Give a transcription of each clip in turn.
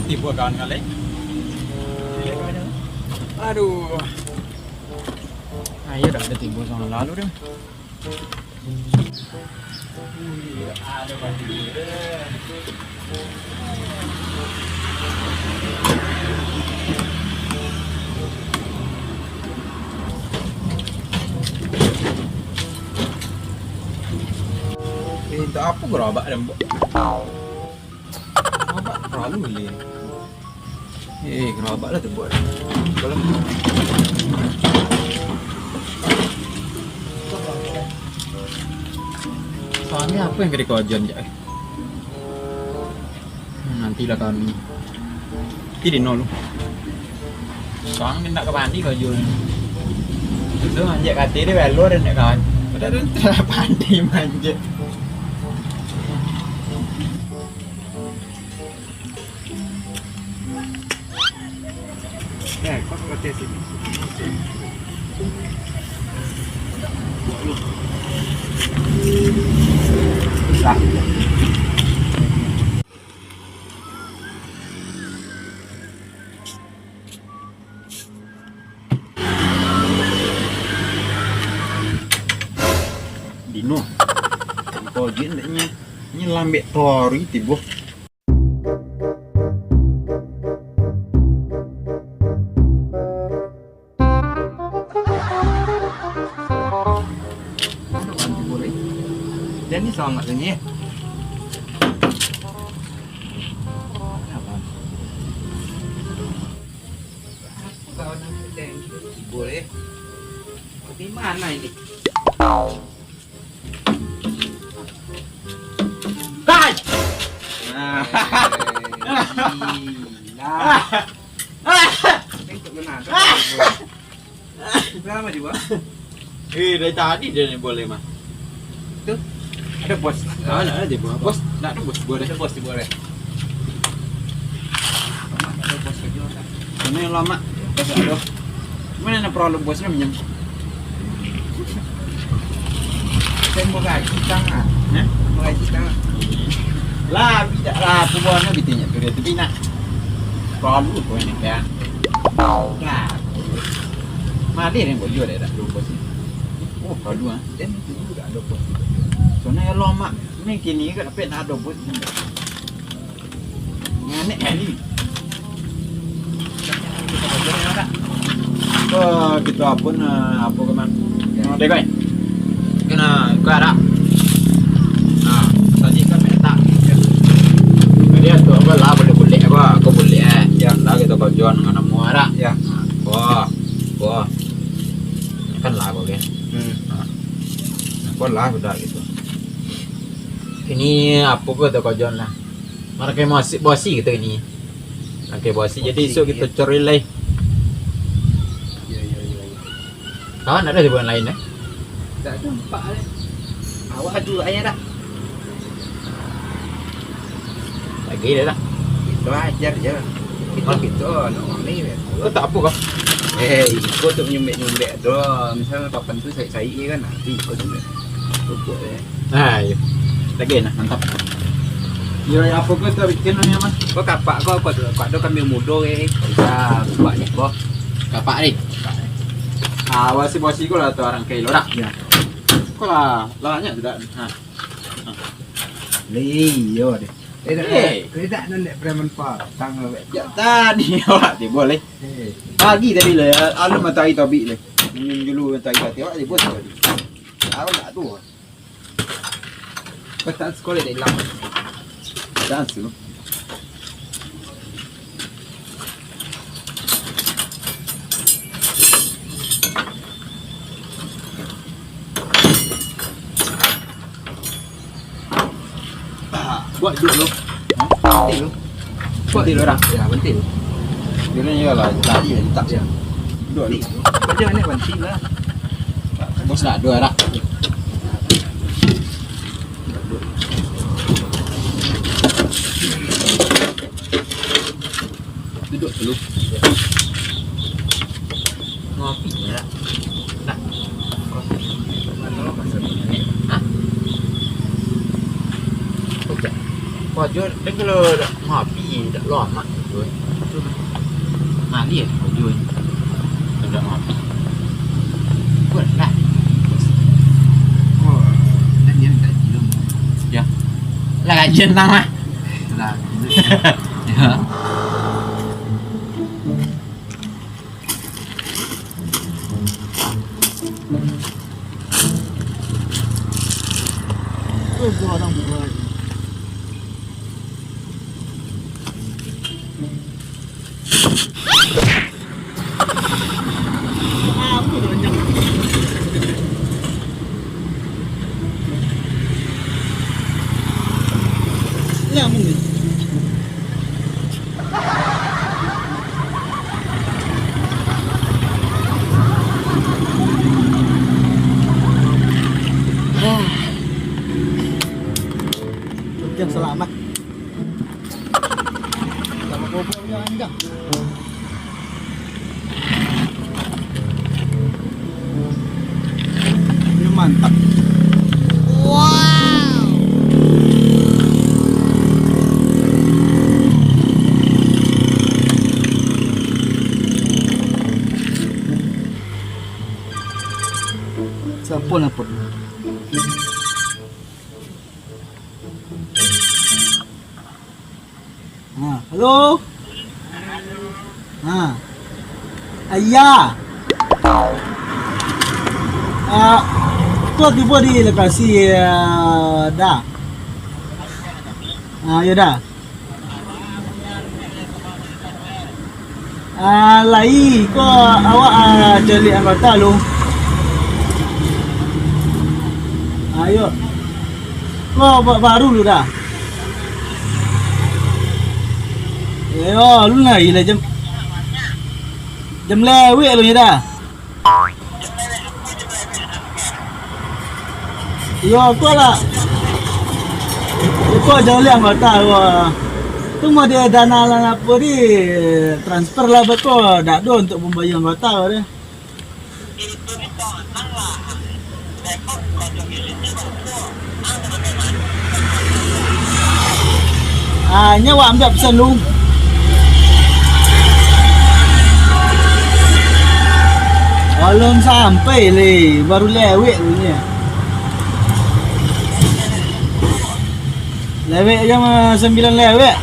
tiba kawan kali. Aduh. Ayo dah ada tiba tahun lalu dah. Ada baju deh. Itu apa gerobak dan gerobak terlalu lin. Gerobak lah tu buat. Kalau soalnya apa yang kerikojan ya? Nantilah kami. Tidak nol. Soalnya minta ke mandi kau jual. Itu manja kati dia belur dan kawan. Padahal tidak pandai manja. Kau ngerti sih. Lah. Dino. Kau jendeknya nyelambek tori tiba. Dan ini selamat ini. Kau nanti boleh. Di mana ini? Kai. Berapa juga? Dari tadi dia boleh mah. Tuh. Ada bos. Ada aja bos. Enggak ada bos boleh. Ada bos boleh. Ada bos kerja. Ini yang lama. Bos ada. Mana ada problem bosnya minjem. Saya mau gaji setengah. Mau gaji setengah. Lah, tidak lah. Pembuahannya bitinya. Itu bina. Problem kau ini kan. Nah. Mati yang bos juga ada bosnya. Oh, kalau dan itu juga ada bos. Soalnya lama ni kini kan apa nak ada bos. Mana ni? Oh, kita apa keman? Ada kan? Kena kau ada. Nah, tadi kan minta. Dia tu apa lah boleh apa? Kau boleh ya. Lah kita kau jual dengan muara ya. Wah. Kan lah kau kan. Kau lah sudah gitu. Ini apa ke tu kau John lah. Mereka masih bosi kita ini. Okey bosi. Jadi esok kita cari lagi. Ya. Kawan ada di bulan lain Tak ada empat ni. Awak ada ayah dah. Lagi dah. Kita ajar je. Kita nak ni. Kau tak apa kau? Kau tu nyumbek tu. Misalnya papan tu saya kan nanti kau nyumbek. Kau buat ya. Lagi nak mantap. Ya apa kau tu bikin ni mas? Kau kapak kau ada kami mudo bisa buatnya kau. Kapak ni. Wasi kau lah tu orang kaya lorak. Ya. Kau lah lawanya tidak. Yo deh. Tidak nak preman pa. Tanggal. Ya tadi awak dia boleh. Pagi tadi lah. Alu matai tobik le. Dulu matai tadi awak dia bos tadi. Awak tak tu. Petan sekolah dia hilang. Jangan tu. Buat dulu. Pentil. Pentil orang. Ya, pentil. Dia ni lah tadi tak ya. Dua ni. Kerja ni pentil lah. Bos nak dua rak. Duduk dulu. Ngopi ya. Nak. Hah? Kau dan kalau ngopi tak lama tu. Mali ujung. Tidak ngopi. Buat lah. Oh, dan dia tak cium. Ya. Lah kajian tang lah. Lah. Ya. Gua orang buat. Apa banyak? Lah mungkin. Yang selamat. Sama gobloknya enggak. Ini mantap. Wow. Sampun apa? Halo. Ayah. Tu tiba di lokasi dah. Ya dah. Lai ko awak cari anggota lu. Ayo. Ko baru lu dah. Ayo, lu naik lah jam lewek lu ni dah. Yo, kau lah. Kau jauh liang kau tahu. Tu mau dia dana lah apa di transfer lah betul. Tak ada untuk membayar kau tahu deh. Nyawa ambil pesan lu. Belum sampai le, baru lewek tu ni. Lewek jam 9 lewek.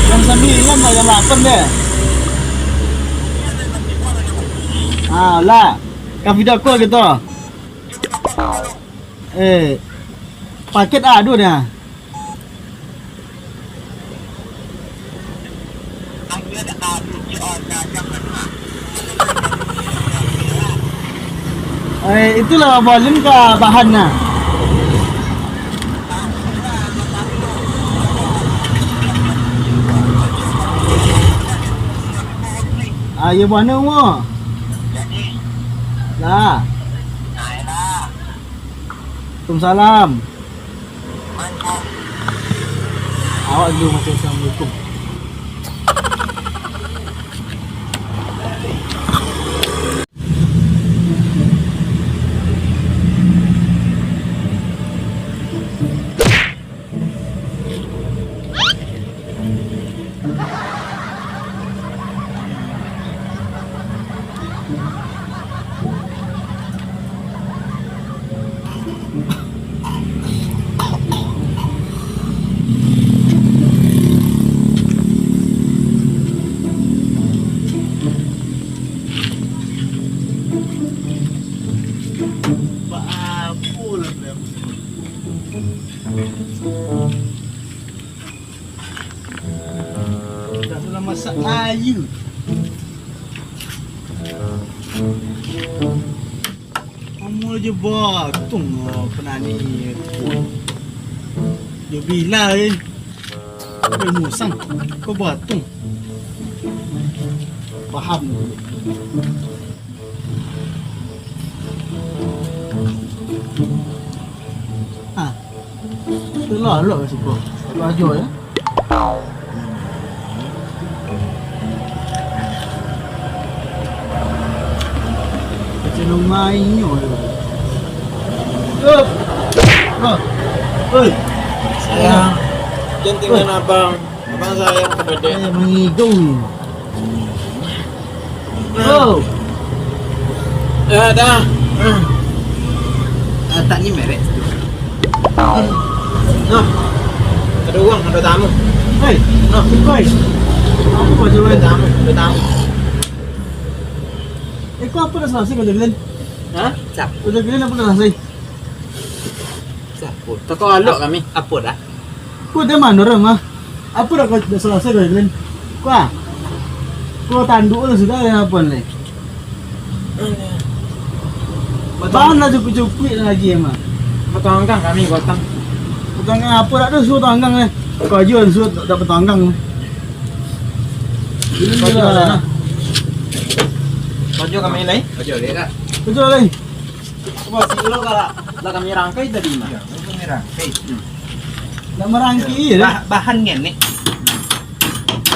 Jam 9 dah jam 8 deh. Lah. Kan video call gitu. Paket ada dah. Itulah volume ke bahannya. Ya mana mu? Lah. Waalaikumsalam. Awak dulu macam Assalamualaikum. Dah dalam masak ayu. Kamu je batung penani. Dia bila kau musang, kau batung. Faham. Itulah lah siapa. Baju ya. Macam lumayan. Oh. Oi. Sayang, jangan abang. Abang sayang kepada. Mengigau. Oh. Dah. Tak ni merek. Nah, ada uang, ada tamu. Hei, koi. Apa kau jual tamu? Ada tamu. Kau apa dah selesai kau jalan? Hah? Kau jalan apa dah selesai? Siapa? Toko alok kami. Apa dah? Kau dah mana orang mah? Apa dah kau dah selesai kau jalan? Kau tanduk dah sudah yang apa ni? Bahan lah cukup-cukup lagi mah. Potong angkang kami potong. Potong apa dah tu suruh tanggang ni? Kau jual suruh dapat tanggang. Ini lah. Kojo kami lain. Ojo dia kat. Betul lagi. Wah, silo kalau lah kami rangkai tadi mah. Itu merah. Nak merangki ya. Bahan ni.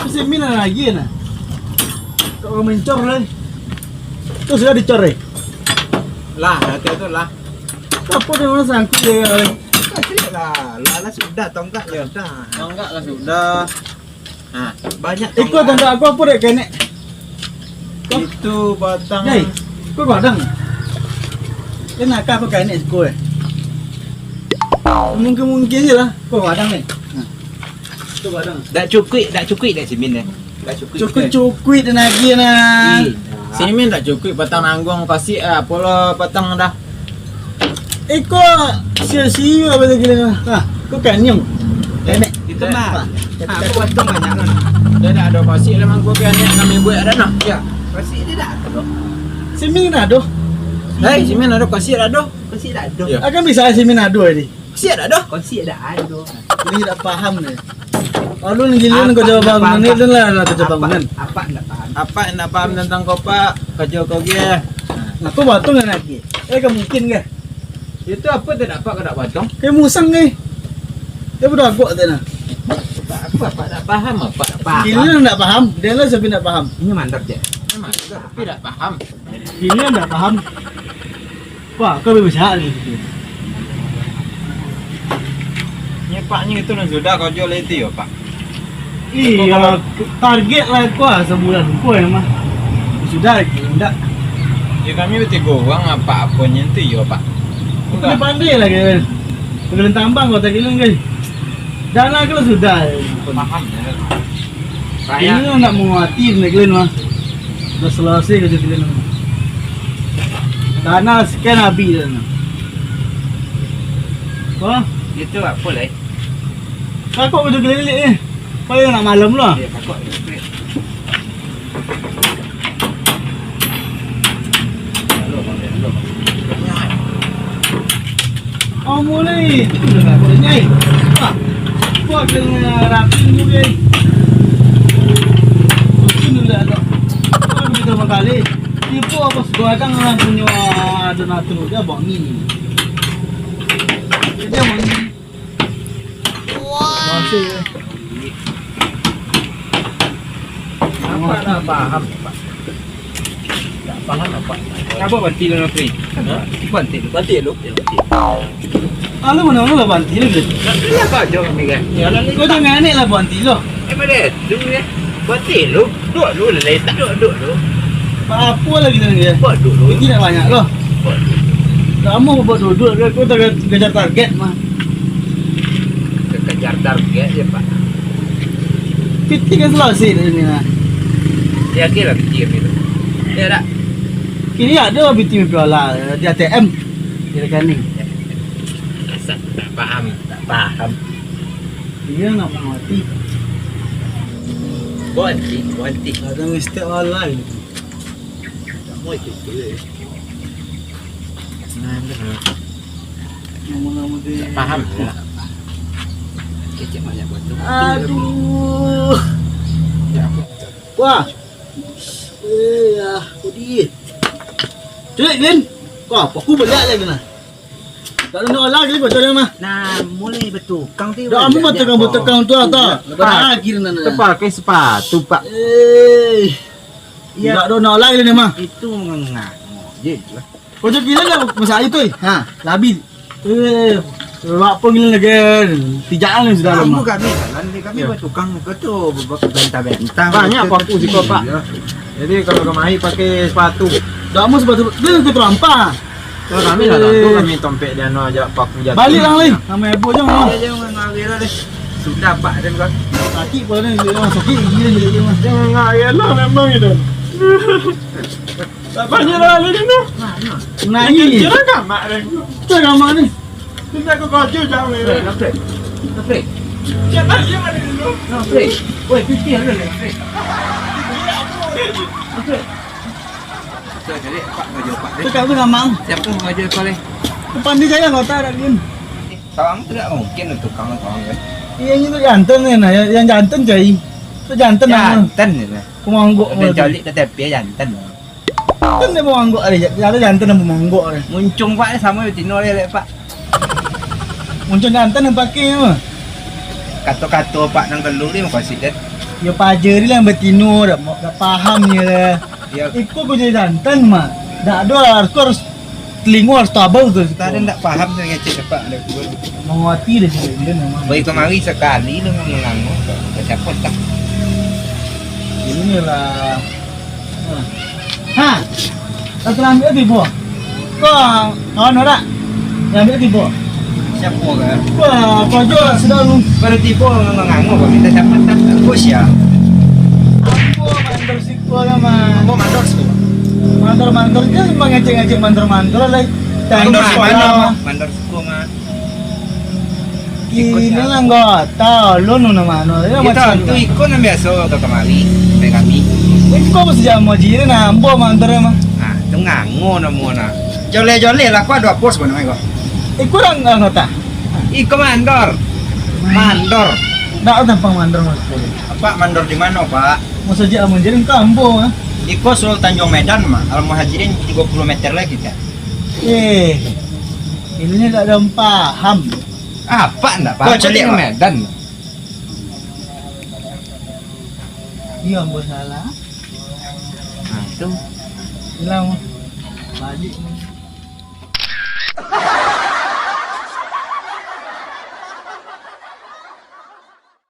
Mesti mina lagi na. Kau mencor lagi. Tu sudah dicor eh. Lah, itu lah. Apa dia orang sangkut dia lagi. Lah sudah tongkat ya dah. Enggak lah sudah. Nah, banyak Ikut tangga aku apa dek kene. Itu batang. Hei, kau gadang. Dia nak apa kene kau eh. Mungkin je lah. Kau gadang ni. Kau gadang. dah cukup dah simin dah. Dah cukup. Cukup dan lagi na. Simin tak cukup batang nanggung kasih pola batang dah. Ikut sia-sia apa dia kira. Kau kanyang. Kene. Itu mah. Aku potong banyak kan. Dia dah ada kasih lah mangkuk kan kami buat dah nah. Ya. Kasih dia dah ada. Simin ado. Hei, Simin ada kasih dah doh. Kasih dah ada. Ya. Akan bisa simin ado ni. Kasih dah doh. Kasih dah ada. Ini tak faham ni. Alun giliran kau jawab bangunan ni dan lah nak jawab bangunan. Apa enggak paham? Apa yang nak paham tentang kau pak? Kerja kau dia. Nah, kau batung kan lagi. Kau mungkin ke? Itu apa tu dapat kau tak batang? Kau musang ke? Dia budak agak tu nah. Apa tak paham apa tak paham. Giliran tak faham. Dia lah sampai tak faham. Ini mantap je. Memang tapi tak paham. Giliran tak faham. Wah, kau berusaha ni. Nyepaknya itu nan sudah kau jual itu ya pak. Iya, target lah kau sebulan kau yang mah. Sudah lagi, enggak. Ya kami betul uang apa apanya itu ya pak. Kau pandai lah kan. Kau tambang kau tak giliran kan. Dana kalau sudah. Paham ya. Ini nak menguatin nak giliran mah. Dah selesai kerja giliran. Dana sekian habis dah. Wah, Itu apa lah? kakak kerja giliran ni. Kau yang nak malam lah. Dia kakak. Oh mulai, itu dah tak boleh nyai. Buat dengan rapin juga. Itu dah tak. Kalau begitu berkali, tipu apa segadang orang punya donatur dia buat ni. Dia mau ni. Wow. Masih. Apa tak paham pak? Tak paham apa? Apa banti lu nak free? Banti lu. Alu mana lah banti lu. Iya kak jom ni kan. Ya lah Kau jangan aneh lah banti lu. Mana tu ya? Banti lu. Duk lu lelai tak duk lu. Apa lagi dia? Buat duk lu. Ini nak banyak loh. Kamu buat duduk ke? Kau tak kejar target mah. Kejar target je pak. Kita kan selesai ni lah. Dia kira kecil itu. Ya tak. Kini ada BT Piala di ATM di rekening. Asal tak paham, tak paham. Dia nak mati. Banti. Ada mesti online. Tak mau ikut dia. Nama-nama dia. Paham ya. Kecil banyak buat tu. Aduh. Wah. Ya, kodi. Cek Glen. Kau apa aku balik lagi nah. Tak ada nak lagi betul dia mah. Nah, mulai betul. Kang tu. Dah amu betul tu atau. Akhir nana. Terpakai sepatu pak. Ya. Tak ada nak lagi ni mah. Itu mengengah. Je lah. Kau cakap gila lah masa itu. Ha, labil. Apa gini lagi? Tijaan sudah lama. Kamu kami jalan ni kami buat tukang tu bentang-bentang. Banyak paku di kau, Pak. Jadi kalau kemari pakai sepatu. Kamu sebab dia ke terampak. Kalau kami lah tu kami tompek dia no aja paku jatuh. Balik lang lagi. Sama ibu je mau. Dia jangan ngawir dah. Sudah pak dan kau. Sakit pun ni dia orang sakit gila dia mah. Jangan ngayal lah memang itu. Tak banyak lah ni tu. Nangis. Kira gamak ni. Cak gamak ni. Kita aku kaju jauh ni. Nafrek. Siapa dia mana tu? Nafrek. Woi, cuci ada nafrek. Jadi pak ngaju pak ni. Cak tu gamak. Siapa ngaju kau ni? Depan dia saya kota ada dia. Tawang tidak mungkin untuk kamu tawang kan. Iya ni tu jantan ni nah, yang jantan jai. Tu jantan nah. Jantan ni lah. Pemangguk. Dia jalik tetapi jantan. Kan dia pemangguk ada jantan dan pemangguk ni. Muncung pak ni sama Tino dia pak. Muncul jantan yang pakai mah. Kata-kata pak nang telur ni makasih dah. Ya pajer ni lah yang bertino dah pahamnya lah. Dia Ikut aku jadi jantan mah. Dah ada aku harus telinga harus tabel tu. kita ada tak faham dengan ngecek pak ada gua. Menguati dia juga dia memang. Baik kemari sekali lu mengangu. Siapa tak? Ini lah. Ha. Tak ambil tipu. Kau kawan orang. Yang ambil tipu. Siapa kan? Wah, kau jual sudah lu. Baru tipu mengangu kau minta siapa tak? Aku siapa? Aku mandor siku mah. Aku mandor semua. Mandor je memang ngecek mandor lah. Mandor di mana? Mandor suku mah. Ini lah enggak tahu lu nuna mana. Ya Kita tu ikut yang biasa ke kemari dengan kami. Ikut mesti jam majir na ambo mandor mah. Ah, tu ngangu nama. Jole-jole lah kau ada pos mana kau? Ikut orang nota. Ikut mandor. Mandor. Nak tampang mandor mas. Apa mandor di mana, Pak? Mau saja menjadi kambo ah. Iko Sul Tanjung Medan mah, Al Muhajirin 30 meter lagi kan. Ini tak ada paham. Apa enggak, Pak? Kau cari Medan. Iya, ambo salah. Nah, itu Hilang. Balik.